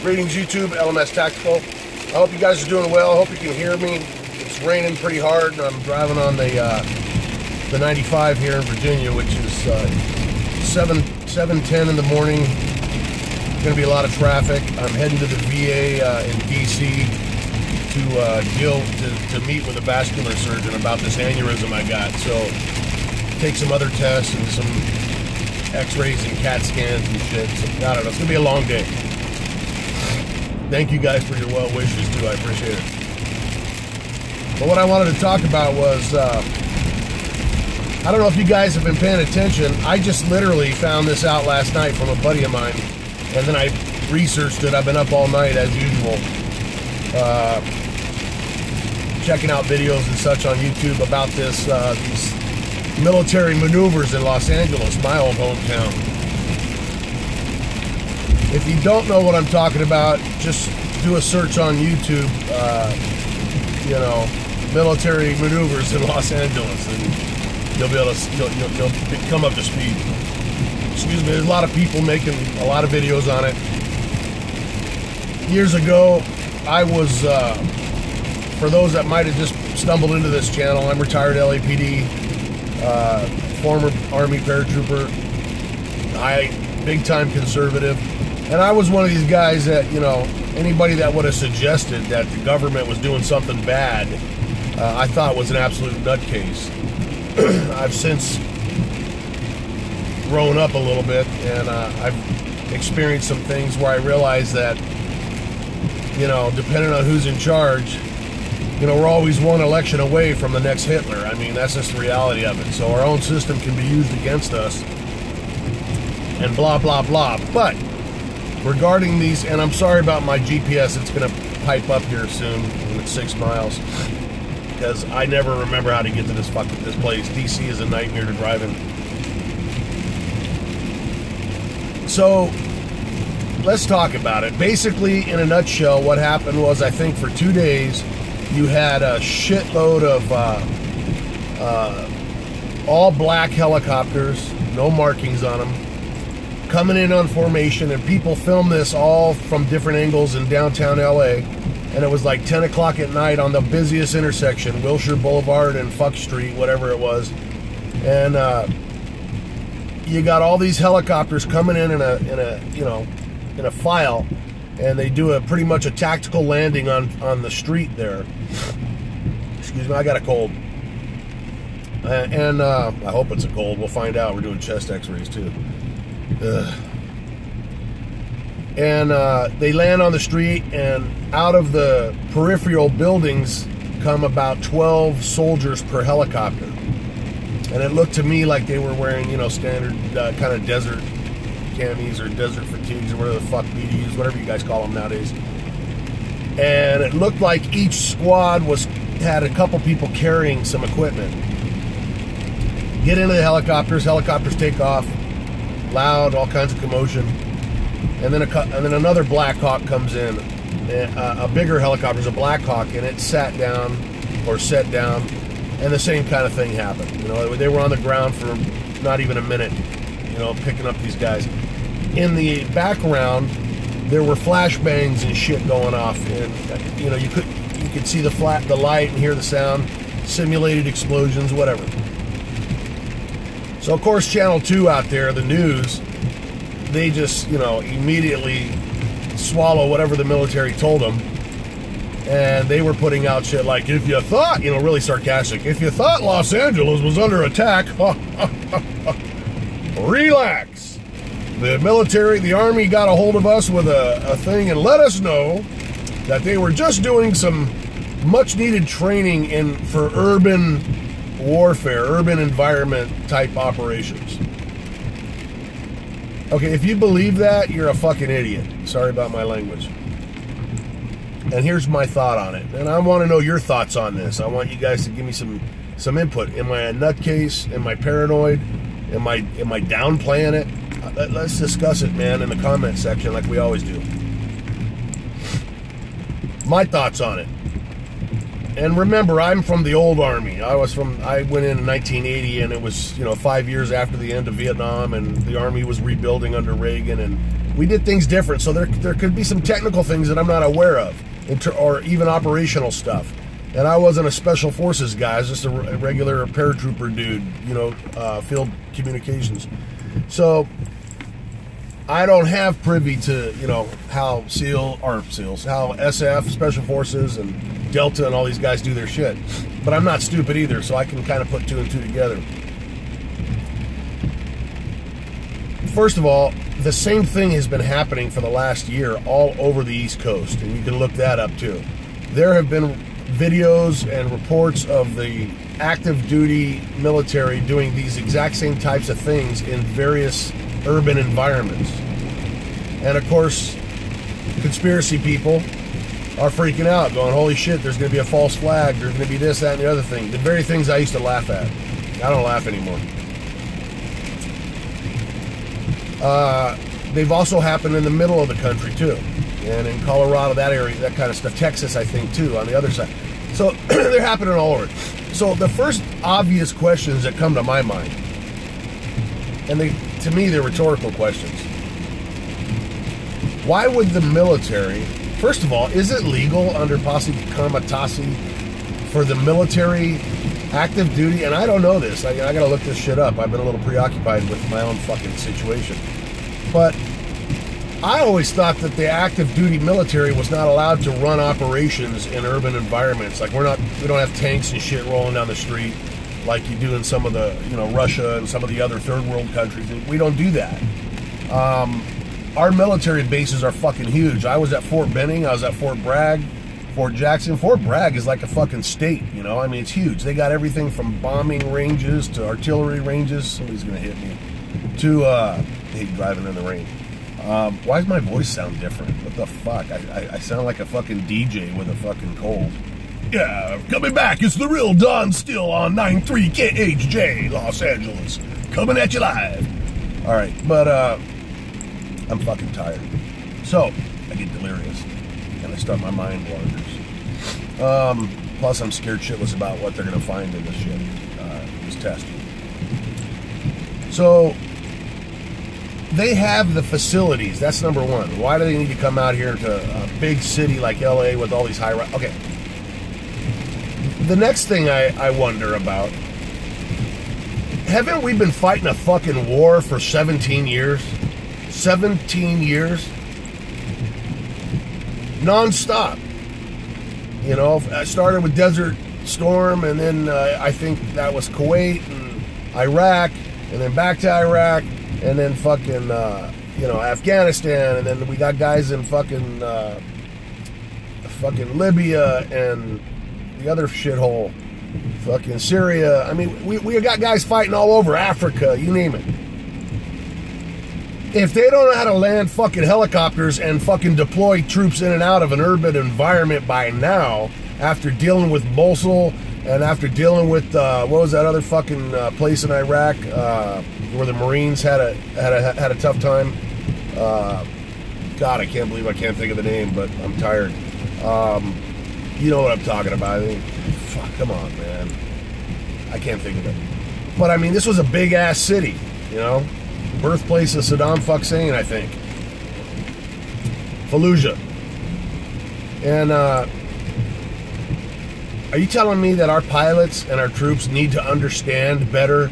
Greetings YouTube, LMS Tactical. I hope you guys are doing well. I hope you can hear me. It's raining pretty hard and I'm driving on the 95 here in Virginia, which is 7:10 in the morning. Going to be a lot of traffic. I'm heading to the VA in DC to meet with a vascular surgeon about this aneurysm I got. So take some other tests and some x-rays and CAT scans and shit. So, I don't know, it's going to be a long day. Thank you guys for your well wishes too, I appreciate it. But what I wanted to talk about was, I don't know if you guys have been paying attention. I just literally found this out last night from a buddy of mine, and then I researched it. I've been up all night as usual, checking out videos and such on YouTube about this, these military maneuvers in Los Angeles, my old hometown. If you don't know what I'm talking about, just do a search on YouTube, you know, military maneuvers in Los Angeles, and you'll be able to, you'll come up to speed. Excuse me, there's a lot of people making a lot of videos on it. Years ago, I was, for those that might have just stumbled into this channel, I'm retired LAPD, former Army paratrooper, big time conservative. And I was one of these guys that, you know, anybody that would have suggested that the government was doing something bad, I thought was an absolute nutcase. I've since grown up a little bit, and I've experienced some things where I realized that, you know, depending on who's in charge, you know, we're always one election away from the next Hitler. I mean, that's just the reality of it. So our own system can be used against us, and blah, blah, blah. But regarding these, and I'm sorry about my GPS, it's going to pipe up here soon when it's 6 miles, because I never remember how to get to this place. DC is a nightmare to drive in. So let's talk about it. Basically, in a nutshell, what happened was, I think for 2 days, you had a shitload of all black helicopters, no markings on them, coming in on formation, and people filmed this all from different angles in downtown LA, and it was like 10 o'clock at night on the busiest intersection, Wilshire Boulevard and Fuck Street, whatever it was, and you got all these helicopters coming in a file, and they do pretty much a tactical landing on the street there. Excuse me, I got a cold, and I hope it's a cold. We'll find out. We're doing chest x-rays too. And they land on the street, and out of the peripheral buildings come about 12 soldiers per helicopter. And it looked to me like they were wearing, you know, standard kind of desert camis or desert fatigues or whatever the fuck BDUs, whatever you guys call them nowadays. And it looked like each squad had a couple people carrying some equipment. Get into the helicopters take off. Loud, all kinds of commotion, and then another Black Hawk comes in, a bigger helicopter is a Black Hawk, and it set down, and the same kind of thing happened. You know, they were on the ground for not even a minute, you know, picking up these guys. In the background, there were flashbangs and shit going off, and you know, you could see the light and hear the sound, simulated explosions, whatever. So, of course, Channel 2 out there, the news, they just, you know, immediately swallow whatever the military told them. And they were putting out shit like, if you thought, you know, really sarcastic, if you thought Los Angeles was under attack, relax. The military, the Army got a hold of us with a thing and let us know that they were just doing some much-needed training for urban warfare, urban environment type operations. Okay, if you believe that, you're a fucking idiot. Sorry about my language. And here's my thought on it. And I want to know your thoughts on this. I want you guys to give me some input. Am I a nutcase? Am I paranoid? Am I downplaying it? Let's discuss it, man, in the comment section like we always do. My thoughts on it. And remember, I'm from the old Army. I went in 1980, and it was, you know, 5 years after the end of Vietnam, and the Army was rebuilding under Reagan, and We did things different, so there could be some technical things that I'm not aware of, or even operational stuff. And I wasn't a special forces guy. I was just a regular paratrooper dude, you know, field communications. So I don't have privy to, you know, how how SF, Special Forces, and Delta and all these guys do their shit. But I'm not stupid either, so I can kind of put two and two together. First of all, the same thing has been happening for the last year all over the East Coast, and you can look that up too. There have been videos and reports of the active duty military doing these exact same types of things in various urban environments. And of course, conspiracy people are freaking out, going, holy shit, there's going to be a false flag, there's going to be this, that, and the other thing. The very things I used to laugh at. I don't laugh anymore. They've also happened in the middle of the country too, and in Colorado, that area, that kind of stuff. Texas, I think, too, on the other side. So they're happening all over. So the first obvious questions that come to my mind, and to me, they're rhetorical questions. Why would the military, first of all, is it legal under Posse Comitatus for the military active duty? And I don't know this. I got to look this shit up. I've been a little preoccupied with my own fucking situation. But I always thought that the active duty military was not allowed to run operations in urban environments. Like we don't have tanks and shit rolling down the street like you do in some of the, you know, Russia and some of the other third world countries. We don't do that. Our military bases are fucking huge. I was at Fort Benning. I was at Fort Bragg, Fort Jackson. Fort Bragg is like a fucking state, you know? I mean, it's huge. They got everything from bombing ranges to artillery ranges. Somebody's gonna hit me. To, I hate driving in the rain. Why does my voice sound different? What the fuck? I sound like a fucking DJ with a fucking cold. Yeah, coming back. It's the real Don Still on 93 KHJ, Los Angeles. Coming at you live. All right, but I'm fucking tired. So, I get delirious. And I start my mind wanders. Plus, I'm scared shitless about what they're going to find in this shit, this test. So, they have the facilities. That's number one. Why do they need to come out here to a big city like LA with all these high... Okay. The next thing I wonder about, haven't we been fighting a fucking war for 17 years? 17 years? Non-stop. You know, I started with Desert Storm, and then I think that was Kuwait and Iraq, and then back to Iraq, and then fucking, you know, Afghanistan, and then we got guys in fucking Libya and the other shithole, fucking Syria. I mean, we got guys fighting all over Africa, you name it. If they don't know how to land fucking helicopters and fucking deploy troops in and out of an urban environment by now, after dealing with Mosul and after dealing with what was that other fucking place in Iraq where the Marines had a tough time? God, I can't believe I can't think of the name, but I'm tired. You know what I'm talking about. I mean, fuck, come on, man. I can't think of it. But I mean, this was a big ass city, you know. Birthplace of Saddam Hussein, I think. Fallujah. And are you telling me that our pilots and our troops need to understand better?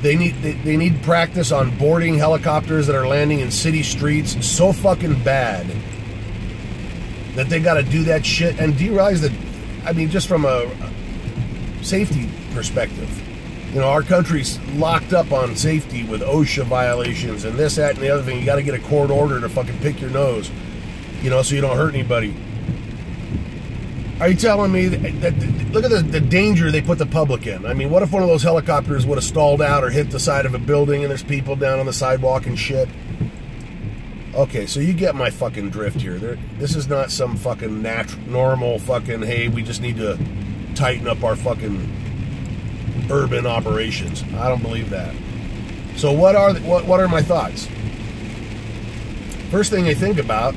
They need practice on boarding helicopters that are landing in city streets so fucking bad that they got to do that shit. And do you realize that, I mean, just from a safety perspective, you know, our country's locked up on safety with OSHA violations and this, that, and the other thing. You got to get a court order to fucking pick your nose, you know, so you don't hurt anybody. Are you telling me that look at the danger they put the public in? I mean, what if one of those helicopters would have stalled out or hit the side of a building and there's people down on the sidewalk and shit? Okay, so you get my fucking drift here. This is not some fucking normal fucking, hey, we just need to tighten up our fucking urban operations. I don't believe that. So what are my thoughts? First thing I think about,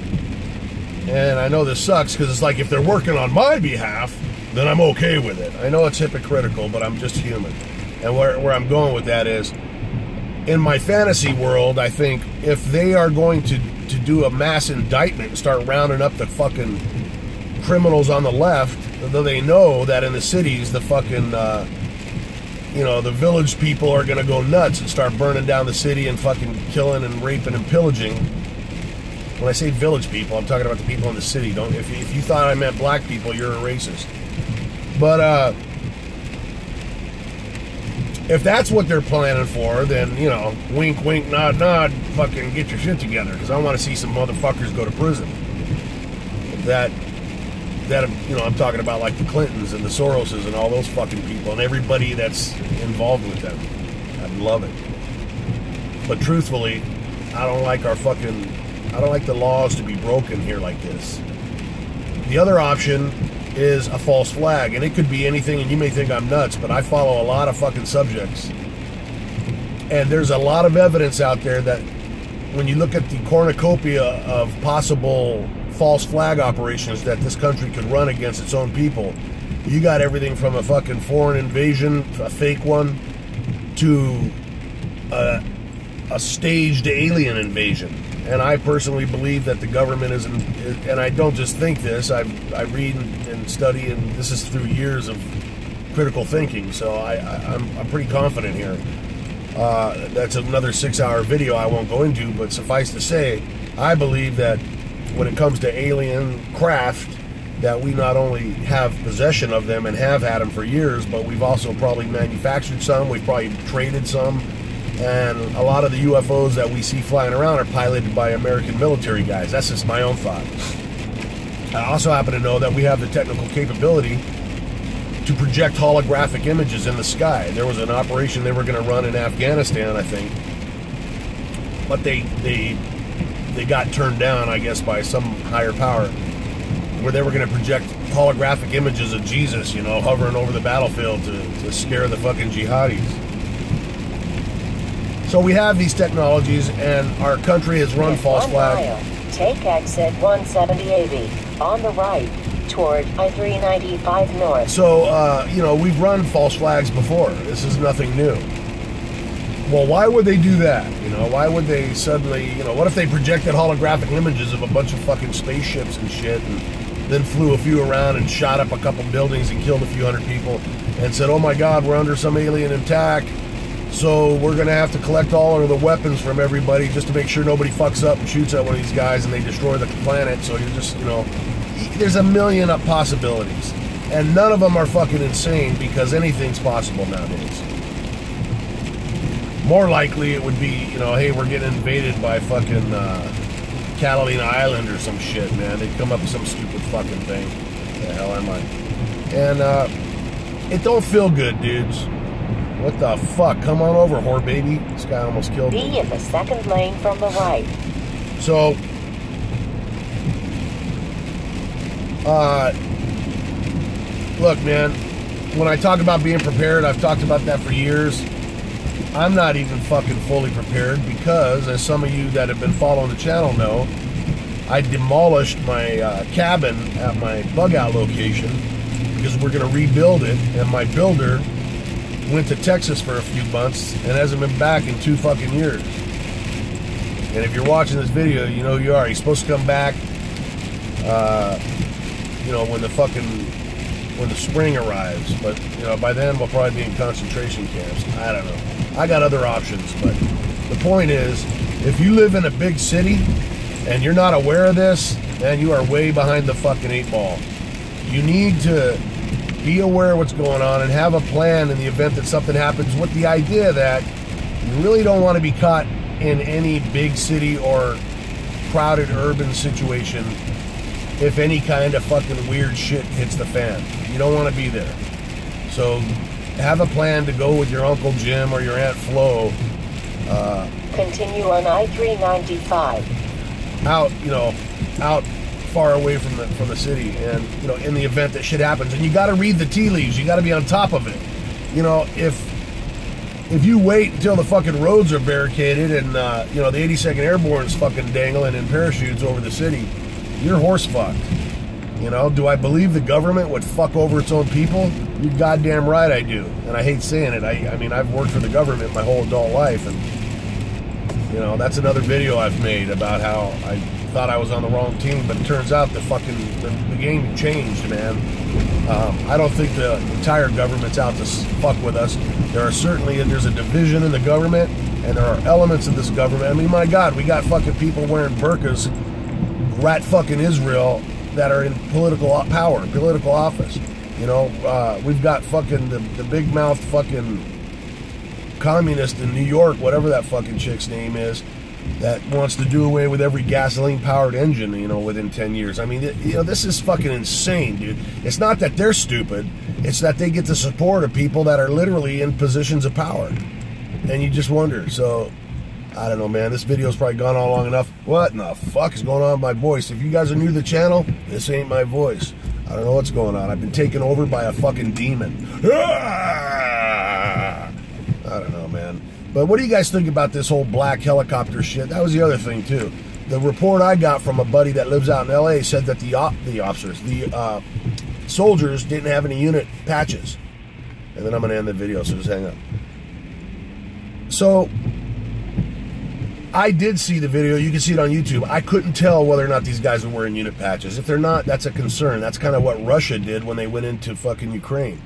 and I know this sucks because it's like if they're working on my behalf, then I'm okay with it. I know it's hypocritical, but I'm just human. And where I'm going with that is, in my fantasy world, I think if they are going to to do a mass indictment and start rounding up the fucking criminals on the left, though they know that in the cities, the fucking, the village people are going to go nuts and start burning down the city and fucking killing and raping and pillaging. When I say village people, I'm talking about the people in the city. If you thought I meant black people, you're a racist. But if that's what they're planning for, then, wink, wink, nod, nod, fucking get your shit together, because I want to see some motherfuckers go to prison. That I'm talking about, like the Clintons and the Soroses and all those fucking people and everybody that's involved with them. I'd love it. But truthfully, I don't like the laws to be broken here like this. The other option is a false flag, and it could be anything, and you may think I'm nuts, but I follow a lot of fucking subjects. And there's a lot of evidence out there that when you look at the cornucopia of possible false flag operations that this country could run against its own people, you got everything from a fucking foreign invasion, a fake one, to a staged alien invasion. And I personally believe that the government and I don't just think this, I read and study, and this is through years of critical thinking, so I'm pretty confident here. That's another 6-hour video I won't go into, but suffice to say, I believe that when it comes to alien craft, that we not only have possession of them and have had them for years, but we've also probably manufactured some, we've probably traded some, and a lot of the UFOs that we see flying around are piloted by American military guys. That's just my own thought. I also happen to know that we have the technical capability to project holographic images in the sky. There was an operation they were going to run in Afghanistan, I think, but they got turned down, I guess, by some higher power, where they were going to project holographic images of Jesus, hovering over the battlefield to scare the fucking jihadis. So we have these technologies, and our country has run false flags. Take exit 17080 on the right toward I-395 North. So, we've run false flags before. This is nothing new. Well, why would they do that? Why would they suddenly, what if they projected holographic images of a bunch of fucking spaceships and shit, and then flew a few around and shot up a couple buildings and killed a few hundred people and said, oh my God, we're under some alien attack, so we're going to have to collect all of the weapons from everybody just to make sure nobody fucks up and shoots at one of these guys and they destroy the planet. So you're just, there's a million possibilities. And none of them are fucking insane, because anything's possible nowadays. More likely it would be, hey, we're getting invaded by fucking Catalina Island or some shit, man. They'd come up with some stupid fucking thing. The hell am I? And it don't feel good, dudes. What the fuck? Come on over, whore baby. This guy almost killed me. Be in the second lane from the right. So, look, man, when I talk about being prepared, I've talked about that for years. I'm not even fucking fully prepared because, as some of you that have been following the channel know, I demolished my cabin at my bug out location because we're going to rebuild it, and my builder went to Texas for a few months and hasn't been back in 2 fucking years. And if you're watching this video, you know who you are. He's supposed to come back, when the spring arrives. But, by then we'll probably be in concentration camps. I don't know. I got other options, but the point is, if you live in a big city and you're not aware of this, then you are way behind the fucking 8 ball. You need to be aware of what's going on and have a plan in the event that something happens, with the idea that you really don't want to be caught in any big city or crowded urban situation if any kind of fucking weird shit hits the fan. You don't want to be there. So have a plan to go with your Uncle Jim or your Aunt Flo. Continue on I-395. Out far away from the city, and in the event that shit happens, and you got to read the tea leaves. You got to be on top of it. If you wait until the fucking roads are barricaded and the 82nd Airborne's fucking dangling in parachutes over the city, you're horse fucked. Do I believe the government would fuck over its own people? You're goddamn right I do. And I hate saying it. I mean, I've worked for the government my whole adult life, and You know, that's another video I've made about how I thought I was on the wrong team, but it turns out the game changed, man. I don't think the entire government's out to fuck with us. There's a division in the government, and there are elements of this government. I mean, my God, we got fucking people wearing burqas, rat fucking Israel, that are in political power, political office. You know, we've got fucking the big mouth fucking communist in New York, whatever that fucking chick's name is, that wants to do away with every gasoline-powered engine, you know, within 10 years. I mean, you know, this is fucking insane, dude. It's not that they're stupid. It's that they get the support of people that are literally in positions of power. And you just wonder. So, I don't know, man. This video's probably gone on long enough. What in the fuck is going on with my voice? If you guys are new to the channel, this ain't my voice. I don't know what's going on. I've been taken over by a fucking demon. I don't know, man. But what do you guys think about this whole black helicopter shit? That was the other thing, too. The report I got from a buddy that lives out in L.A. said that the soldiers didn't have any unit patches. And then I'm going to end the video, so just hang up. So, I did see the video. You can see it on YouTube. I couldn't tell whether or not these guys were wearing unit patches. If they're not, that's a concern. That's kind of what Russia did when they went into fucking Ukraine.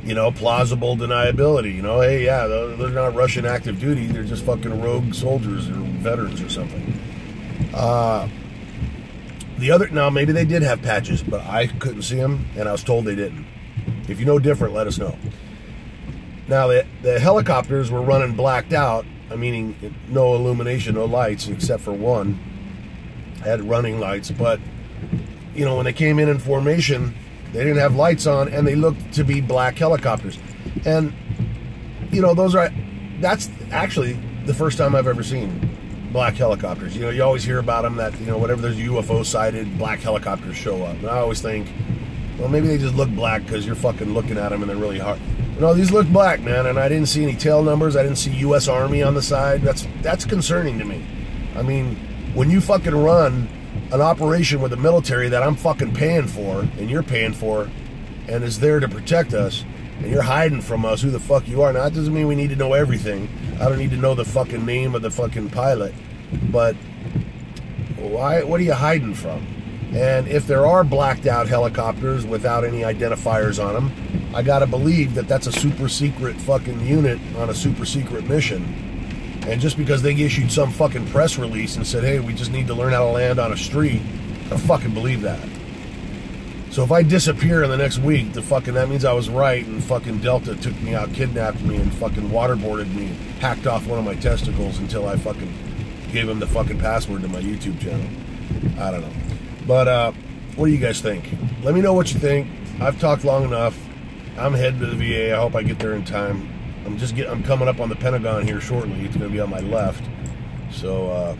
You know, plausible deniability. You know, hey, yeah, they're not Russian active duty. They're just fucking rogue soldiers or veterans or something. Now, maybe they did have patches, but I couldn't see them, and I was told they didn't. If you know different, let us know. Now, the helicopters were running blacked out, meaning no illumination, no lights, except for one. I had running lights, but, you know, when they came in formation, they didn't have lights on, and they looked to be black helicopters. And, you know, that's actually the first time I've ever seen black helicopters. You know, you always hear about them that, you know, whenever there's UFO sighted, black helicopters show up. And I always think, well, maybe they just look black because you're fucking looking at them and they're really hard. No, these look black, man, and I didn't see any tail numbers. I didn't see U.S. Army on the side. That's concerning to me. I mean, when you fucking run an operation with the military that I'm fucking paying for, and you're paying for, and is there to protect us, and you're hiding from us who the fuck you are. Now, that doesn't mean we need to know everything. I don't need to know the fucking name of the fucking pilot. But why? What are you hiding from? And if there are blacked out helicopters without any identifiers on them, I gotta believe that that's a super secret fucking unit on a super secret mission. And just because they issued some fucking press release and said, hey, we just need to learn how to land on a street, I fucking believe that. So if I disappear in the next week, that means I was right, and fucking Delta took me out, kidnapped me, and fucking waterboarded me, hacked off one of my testicles until I fucking gave him the fucking password to my YouTube channel. I don't know. But what do you guys think? Let me know what you think. I've talked long enough. I'm heading to the VA. I hope I get there in time. I'm coming up on the Pentagon here shortly. It's going to be on my left. So I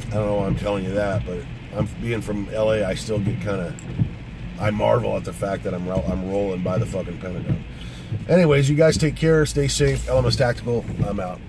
don't know why I'm telling you that, but being from LA, I still get I marvel at the fact that I'm rolling by the fucking Pentagon. Anyways, you guys take care. Stay safe. LMS Tactical. I'm out.